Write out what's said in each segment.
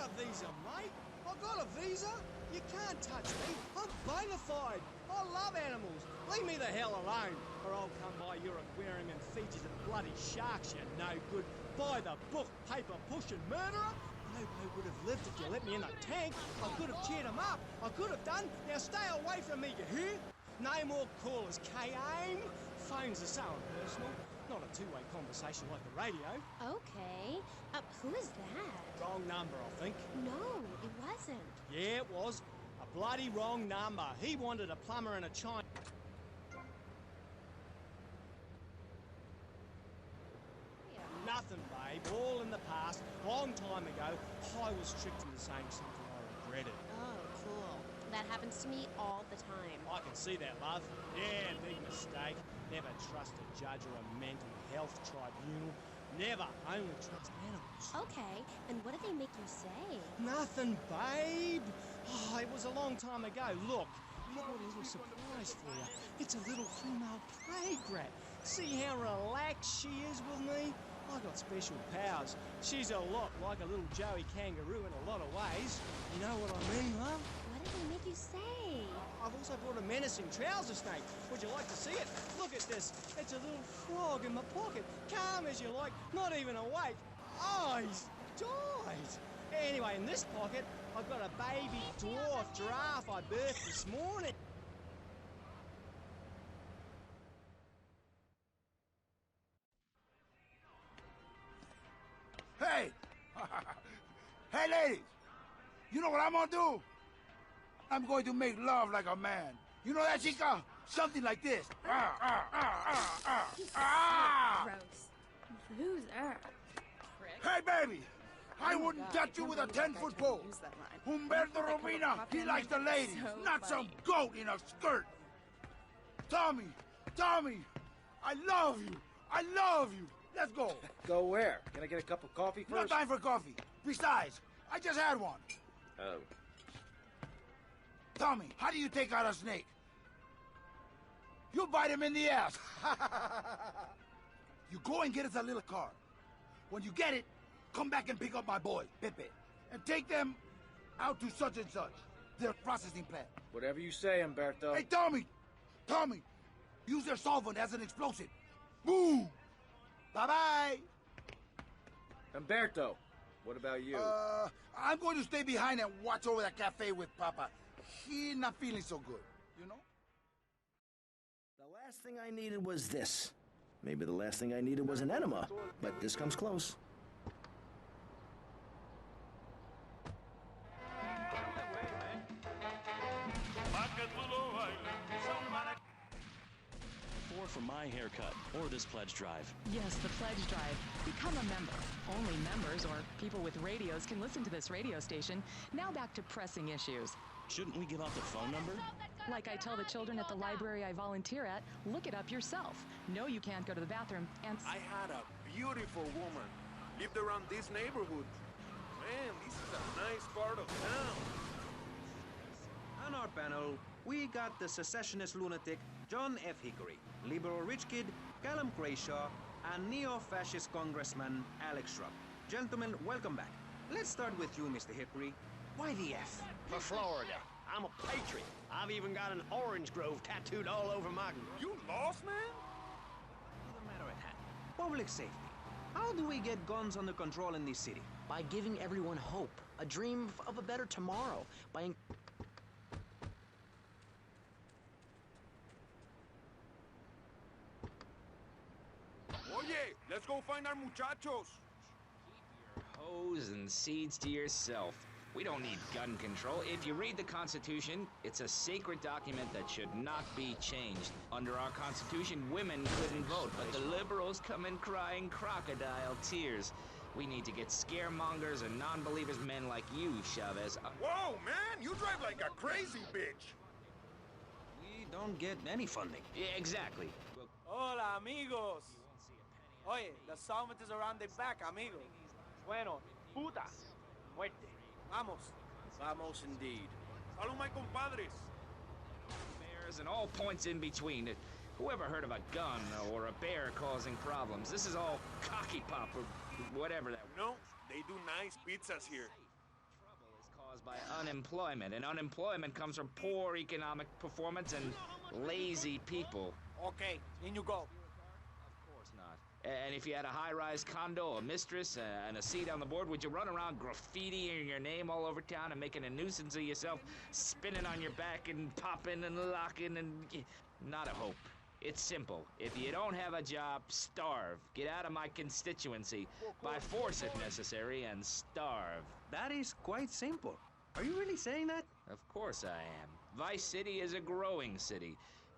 got a visa, mate. I got a visa. You can't touch me. I'm bona fide. I love animals. Leave me the hell alone, or I'll come by your aquarium and feed you to bloody sharks, you no good, by the book, paper pushing murderer. Nobody would have lived if you let me in a tank. I could have cheered him up. I could have done. Now stay away from me, you hear? No more callers, K-Aim. Phones are so impersonal. Not a two-way conversation like the radio. Okay. Who is that? Wrong number, I think. No, it wasn't. Yeah, it was. A bloody wrong number. He wanted a plumber and a China. Nothing, babe. All in the past. Long time ago, I was tricked into saying something I regretted. Oh, cool. That happens to me all the time. I can see that, love. Yeah, big mistake. Never trust a judge or a mental health tribunal. Never. Only trust animals. Okay, and what did they make you say? Nothing, babe. Oh, it was a long time ago. Look, I got a little surprise for you. It's a little female plague rat. See how relaxed she is with me? I got special powers. She's a lot like a little Joey kangaroo in a lot of ways. You know what I mean, love? What did they make you say? I've also brought a menacing trouser snake. Would you like to see it? Look at this. It's a little frog in my pocket. Calm as you like, not even awake. Oh, he's died. Anyway, in this pocket, I've got a baby dwarf giraffe I birthed this morning. Hey! Hey, ladies! You know what I'm gonna do? I'm going to make love like a man. You know that, chica? Something like this. Gross. Who's that? Hey, baby! I wouldn't touch you with a 10-foot pole. Humberto Robina, he likes the ladies, not some goat in a skirt. Tommy, I love you. I love you. Let's go. Go where? Can I get a cup of coffee first? No time for coffee. Besides, I just had one. Oh. Tommy, how do you take out a snake? You bite him in the ass. You go and get us a little car. When you get it, come back and pick up my boy, Pepe, and take them out to such and such, their processing plant. Whatever you say, Humberto. Hey, Tommy, use their solvent as an explosive. Boom! Bye-bye! Humberto, what about you? I'm going to stay behind and watch over that cafe with Papa. He's not feeling so good, you know? The last thing I needed was this. Maybe the last thing I needed was an enema, but this comes close. Or for my haircut, or this pledge drive. Yes, the pledge drive. Become a member. Only members or people with radios can listen to this radio station. Now back to pressing issues. Shouldn't we give out the phone number? Like I tell the children at the library I volunteer at, look it up yourself. No, you can't go to the bathroom and... I had a beautiful woman. Lived around this neighborhood. Man, this is a nice part of town. On our panel, we got the secessionist lunatic John F. Hickory, liberal rich kid Callum Grayshaw, and neo-fascist congressman Alex Shrub. Gentlemen, welcome back. Let's start with you, Mr. Hickory. Why the F? For Florida. I'm a patriot. I've even got an orange grove tattooed all over my... You lost, man? What's the matter at hand? Public safety. How do we get guns under control in this city? By giving everyone hope, a dream of a better tomorrow, by... Oye, let's go find our muchachos. Keep your hoes and seeds to yourself. We don't need gun control. If you read the Constitution, it's a sacred document that should not be changed. Under our Constitution, women couldn't vote, but the liberals come in crying crocodile tears. We need to get scaremongers and non-believers men like you, Chavez. Whoa, man, you drive like a crazy bitch. We don't get any funding. Yeah, exactly. Hola, amigos. Oye, the solvent is around the back, amigo. Bueno, putas. Muerte. Vamos. Vamos indeed. Salud, my compadres. Bears and all points in between. Whoever heard of a gun or a bear causing problems? This is all cocky pop or whatever that... No, they do nice pizzas here. caused by unemployment, and unemployment comes from poor economic performance and lazy people. Okay, in you go. Of course not. And if you had a high-rise condo, a mistress, and a seat on the board, would you run around graffitiing your name all over town and making a nuisance of yourself, spinning on your back and popping and locking and... Not a hope. It's simple. If you don't have a job, starve. Get out of my constituency, by force if necessary, and starve. That is quite simple. Are you really saying that? Of course I am. Vice City is a growing city.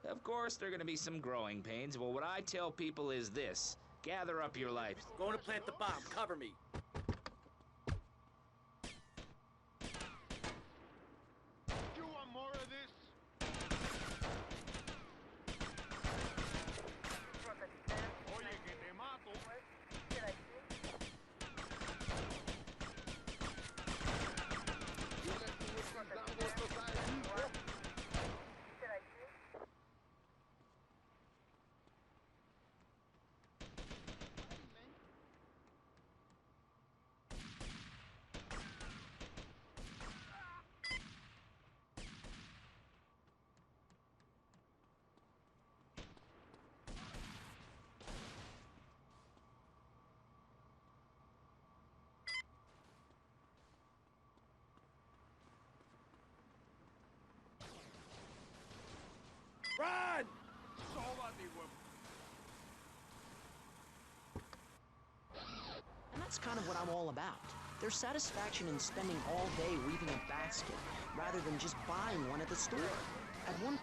Of course, there are going to be some growing pains, but what I tell people is this. Gather up your life. Going to plant the bomb. Cover me. You want more of this? Oye, que te mato. Run! And that's kind of what I'm all about. There's satisfaction in spending all day weaving a basket, rather than just buying one at the store. At one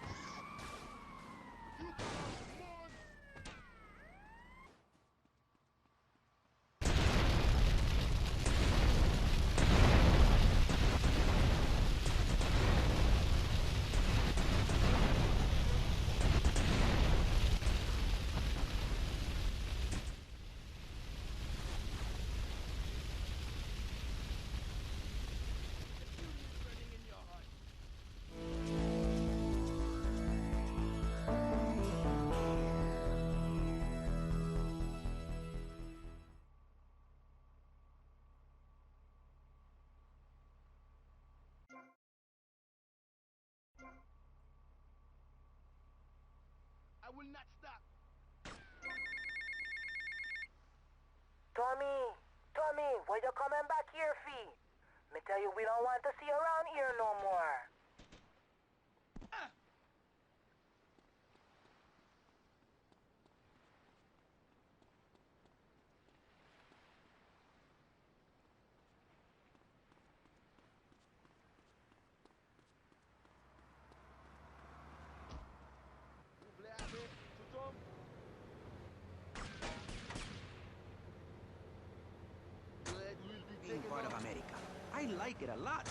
I will not stop. Tommy, why you coming back here, fee? Me tell you, we don't want to see you around here no more. Being part of America, I like it a lot.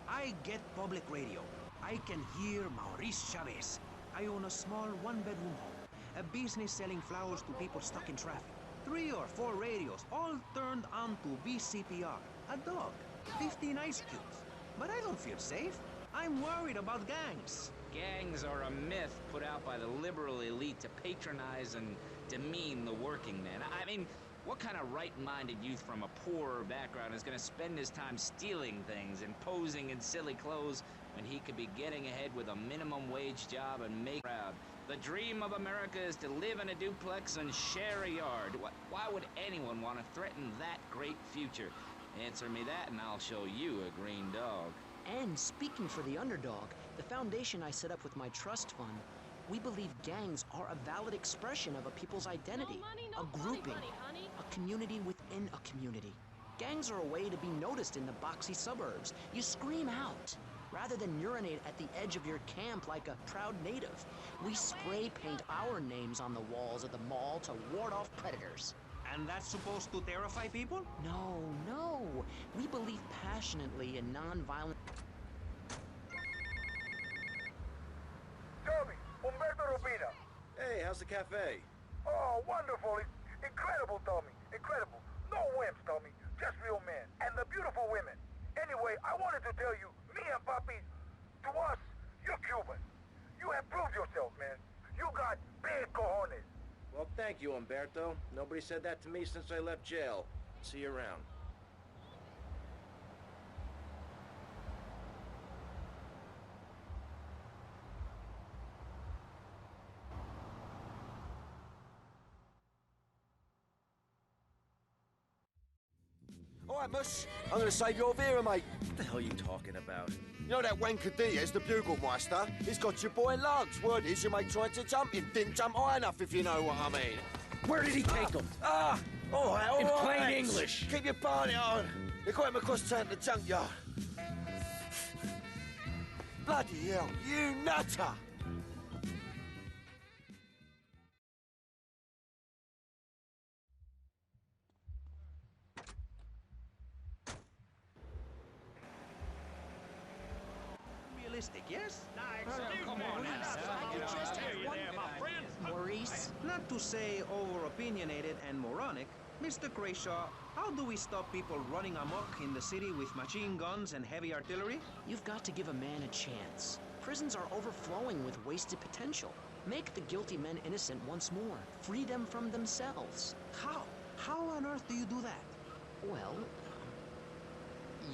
I get public radio. I can hear Maurice Chavez. I own a small one-bedroom home, a business selling flowers to people stuck in traffic. 3 or 4 radios, all turned on to BCPR. A dog, 15 ice cubes. But I don't feel safe. I'm worried about gangs. Gangs are a myth put out by the liberal elite to patronize and demean the working man. I mean, what kind of right-minded youth from a poorer background is going to spend his time stealing things and posing in silly clothes when he could be getting ahead with a minimum wage job and make proud? The dream of America is to live in a duplex and share a yard. Why would anyone want to threaten that great future? Answer me that and I'll show you a green dog. And speaking for the underdog, the foundation I set up with my trust fund, we believe gangs are a valid expression of a people's identity, a grouping, a community within a community. Gangs are a way to be noticed in the boxy suburbs. You scream out, rather than urinate at the edge of your camp like a proud native. We spray paint our names on the walls of the mall to ward off predators. And that's supposed to terrify people? No. We believe passionately in non-violent... Tommy, Humberto Rubina. Hey, how's the cafe? Oh, wonderful. Incredible, Tommy. Incredible. No wimps, Tommy. Just real men. And the beautiful women. Anyway, I wanted to tell you, me and Papi, to us, you're Cuban. You have proved yourself, man. You got big cojones. Well, thank you, Humberto. Nobody said that to me since I left jail. See you around. All right, Mus. I'm gonna save your Vera, mate. What the hell are you talking about? You know that wanker Diaz, the bugle-meister? He's got your boy Lugs. Word is your mate tried to jump him. Didn't jump high enough, if you know what I mean. Where did he take him? All right, In all plain right. English. Keep your party on. They got him across town to the junkyard. Bloody hell, you nutter! Realistic, yes? Come on, Maurice? Not to say over-opinionated and moronic, Mr. Crashaw, how do we stop people running amok in the city with machine guns and heavy artillery? You've got to give a man a chance. Prisons are overflowing with wasted potential. Make the guilty men innocent once more. Free them from themselves. How? How on earth do you do that? Well,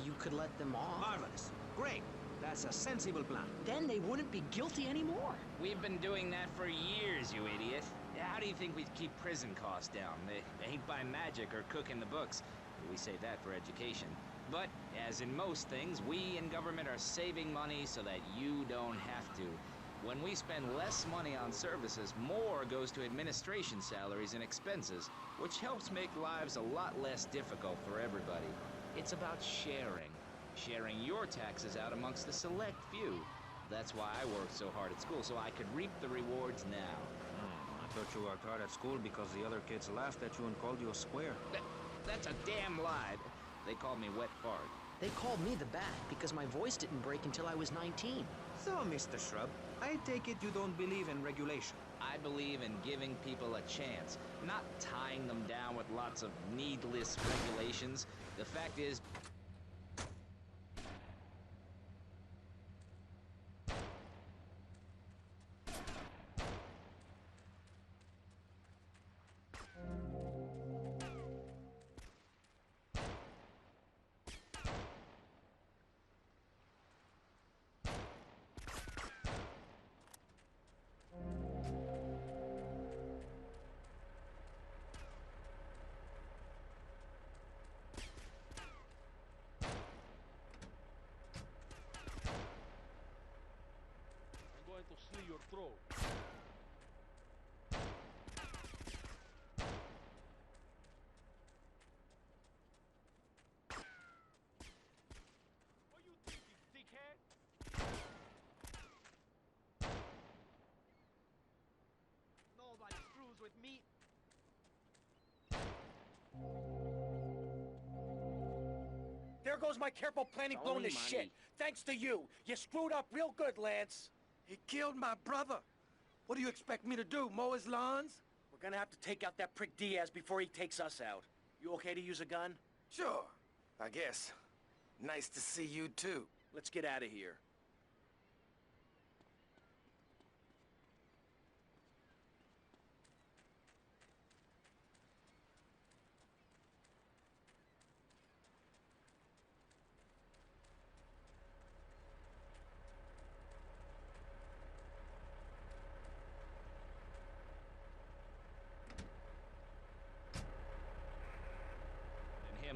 you could let them off. Marvelous. Great. That's a sensible plan. Then they wouldn't be guilty anymore. We've been doing that for years, you idiot. How do you think we'd keep prison costs down? They ain't by magic or cooking the books. We save that for education. But, as in most things, we in government are saving money so that you don't have to. When we spend less money on services, more goes to administration salaries and expenses, which helps make lives a lot less difficult for everybody. It's about sharing. Sharing your taxes out amongst the select few. That's why I worked so hard at school, so I could reap the rewards now. I thought you worked hard at school because the other kids laughed at you and called you a square. That's a damn lie. They called me wet fart. They called me the Bat because my voice didn't break until I was 19. So, Mr. Shrub, I take it you don't believe in regulation. I believe in giving people a chance, not tying them down with lots of needless regulations. The fact is, slit your throat. What you think, you dickhead? Nobody screws with me. There goes my careful planning blown to shit. Thanks to you. You screwed up real good, Lance. He killed my brother. What do you expect me to do, mow his lawns? We're gonna have to take out that prick Diaz before he takes us out. You okay to use a gun? Sure, I guess. Nice to see you too. Let's get out of here.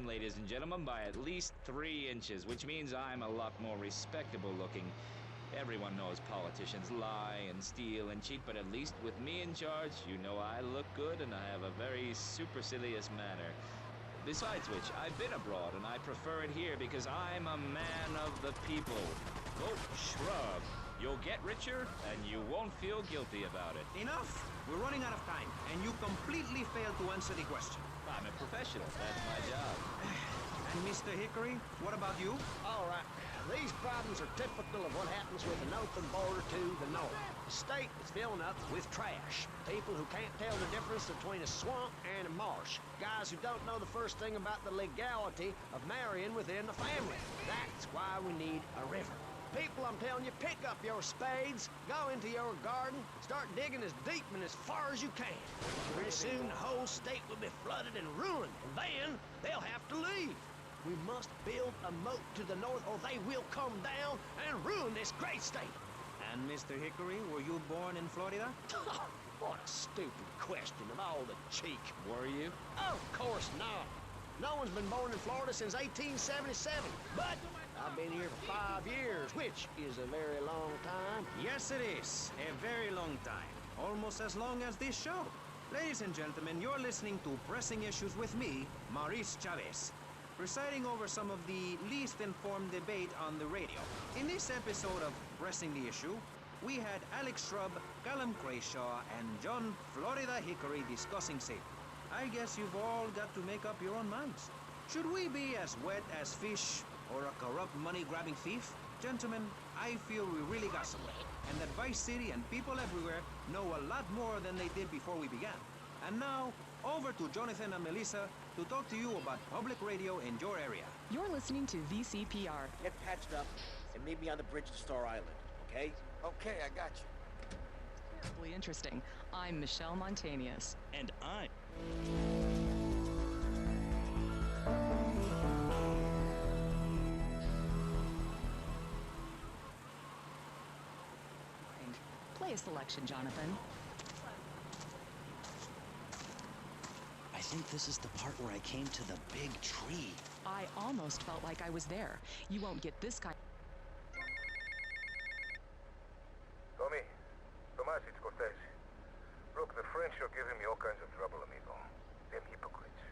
Ladies and gentlemen, by at least 3 inches, which means I'm a lot more respectable looking. Everyone knows politicians lie and steal and cheat, but at least with me in charge, you know I look good and I have a very supercilious manner. Besides which, I've been abroad and I prefer it here because I'm a man of the people. Vote shrub. You'll get richer and you won't feel guilty about it. Enough! We're running out of time, and you completely failed to answer the question. I'm a professional. That's my job. And Mr. Hickory, what about you? All right. These problems are typical of what happens with an open border to the north. The state is filling up with trash. People who can't tell the difference between a swamp and a marsh. Guys who don't know the first thing about the legality of marrying within the family. That's why we need a river. People, I'm telling you, pick up your spades, go into your garden, start digging as deep and as far as you can. Pretty soon the whole state will be flooded and ruined, and then they'll have to leave. We must build a moat to the north or they will come down and ruin this great state. And Mr. Hickory, were you born in Florida? What a stupid question of all the cheek. Were you? Of course not. No one's been born in Florida since 1877. But I've been here for 5 years, which is a very long time. Yes, it is. A very long time. Almost as long as this show. Ladies and gentlemen, you're listening to Pressing Issues with me, Maurice Chavez, presiding over some of the least informed debate on the radio. In this episode of Pressing the Issue, we had Alex Shrub, Callum Crayshaw, and John Florida Hickory discussing safety. I guess you've all got to make up your own minds. Should we be as wet as fish or a corrupt money-grabbing thief? Gentlemen, I feel we really got somewhere, and that Vice City and people everywhere know a lot more than they did before we began. And now, over to Jonathan and Melissa to talk to you about public radio in your area. You're listening to VCPR. Get patched up and meet me on the bridge to Star Island, okay? Okay, I got you. Terribly interesting. I'm Michelle Montanius. And I'm... Play a selection, Jonathan. I think this is the part where I came to the big tree. I almost felt like I was there. You won't get this kind... Tommy, Tomas, it's Cortez. Look, the French are giving me all kinds of trouble, amigo. Them hypocrites.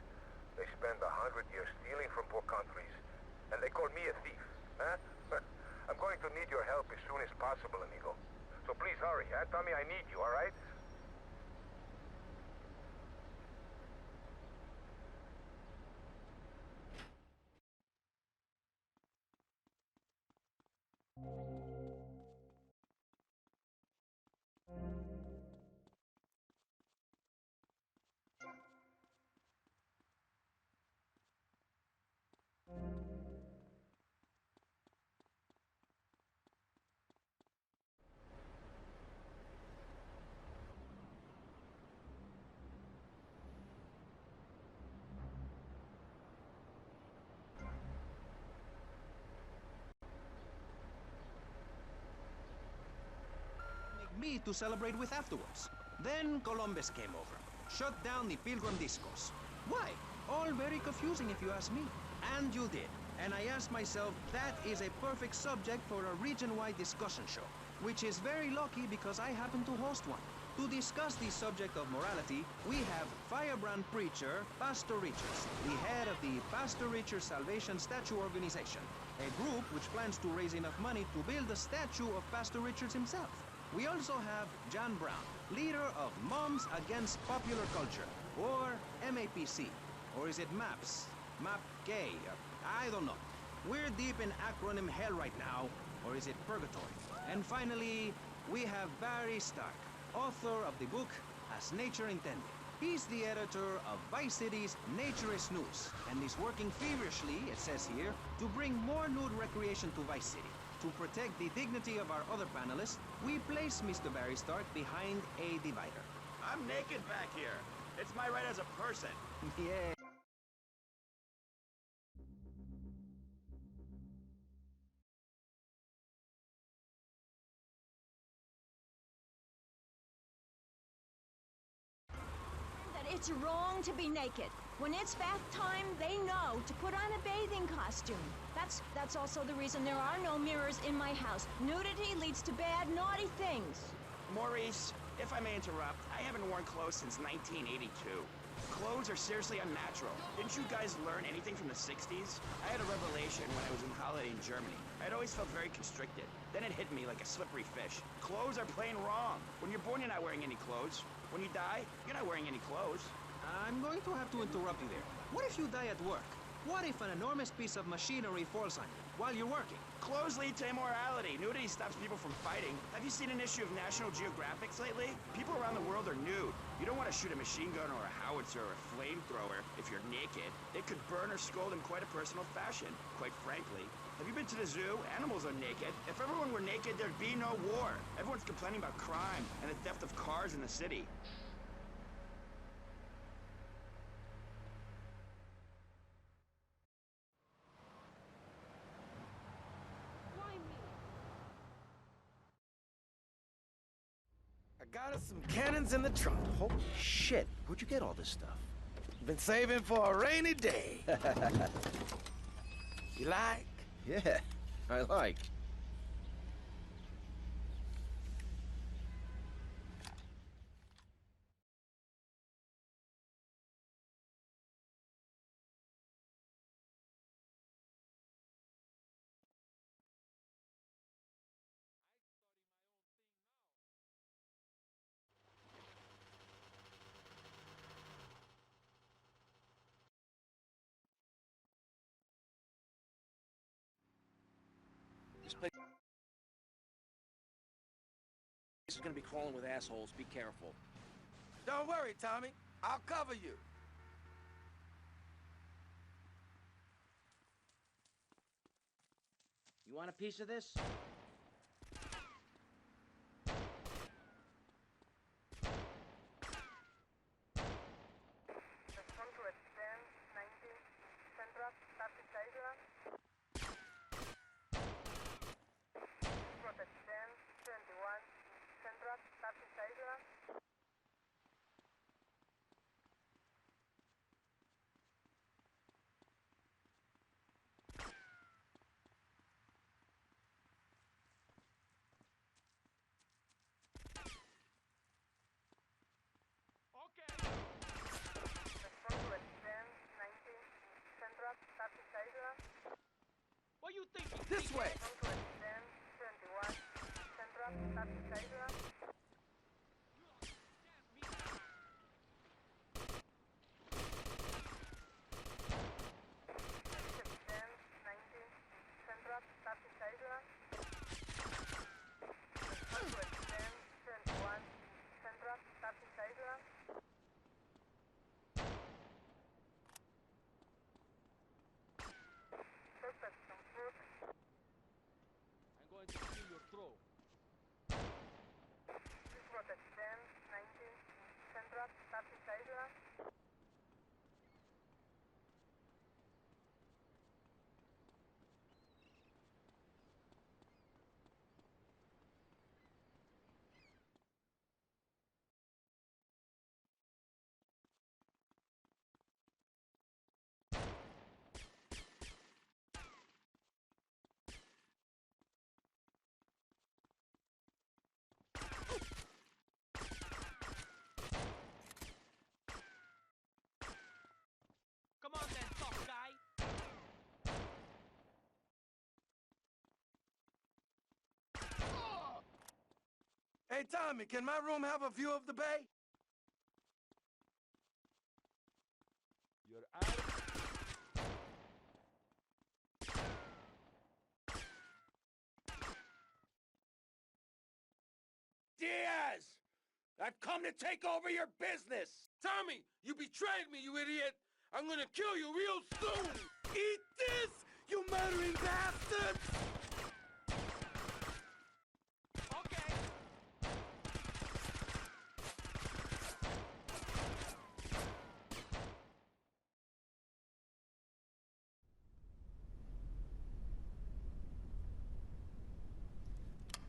They spend 100 years stealing from poor countries, and they call me a thief, huh? I'm going to need your help as soon as possible, amigo. So please hurry, huh? Tommy, I need you, all right? Me to celebrate with afterwards. Then Columbus came over, shut down the Pilgrim Discos. Why? All very confusing if you ask me. And you did. And I asked myself, that is a perfect subject for a region-wide discussion show, which is very lucky because I happen to host one. To discuss the subject of morality, we have firebrand preacher Pastor Richards, the head of the Pastor Richards Salvation Statue Organization, a group which plans to raise enough money to build a statue of Pastor Richards himself. We also have John Brown, leader of Moms Against Popular Culture, or MAPC. Or is it MAPS? MAP Gay? I don't know. We're deep in acronym hell right now, or is it purgatory? And finally, we have Barry Stark, author of the book As Nature Intended. He's the editor of Vice City's Naturist News, and is working feverishly, it says here, to bring more nude recreation to Vice City. To protect the dignity of our other panelists, we place Mr. Barry Stark behind a divider. I'm naked back here. It's my right as a person. Yeah. That it's wrong to be naked. When it's bath time, they know to put on a bathing costume. That's also the reason there are no mirrors in my house. Nudity leads to bad, naughty things. Maurice, if I may interrupt, I haven't worn clothes since 1982. Clothes are seriously unnatural. Didn't you guys learn anything from the 60s? I had a revelation when I was on holiday in Germany. I'd always felt very constricted. Then it hit me like a slippery fish. Clothes are plain wrong. When you're born, you're not wearing any clothes. When you die, you're not wearing any clothes. I'm going to have to interrupt you there. What if you die at work? What if an enormous piece of machinery falls on you while you're working? Clothes lead to immorality. Nudity stops people from fighting. Have you seen an issue of National Geographic lately? People around the world are nude. You don't want to shoot a machine gun or a howitzer or a flamethrower if you're naked. It could burn or scold in quite a personal fashion, quite frankly. Have you been to the zoo? Animals are naked. If everyone were naked, there'd be no war. Everyone's complaining about crime and the theft of cars in the city. I got us some cannons in the trunk. Holy shit, where'd you get all this stuff? Been saving for a rainy day. You like? Yeah, I like. This place is gonna be crawling with assholes. Be careful. Don't worry, Tommy. I'll cover you. You want a piece of this? What you thinking? This way! I'm going to steal your throat. Come on then, tough guy. Hey, Tommy, can my room have a view of the bay? You're out. Diaz! I've come to take over your business! Tommy, you betrayed me, you idiot! I'm gonna kill you real soon! Eat this, you murdering bastards! Okay.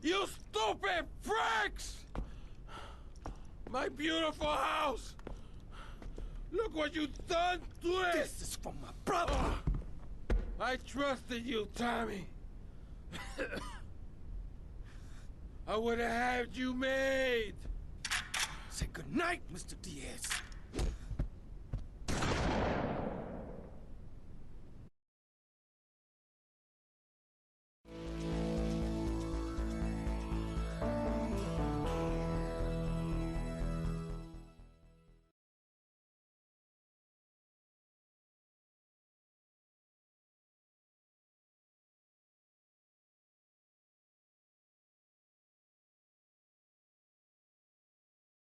You stupid pricks! My beautiful house! Look what you've done to it! This is for my brother! I trusted you, Tommy. I would have had you made. Say goodnight, Mr. Diaz.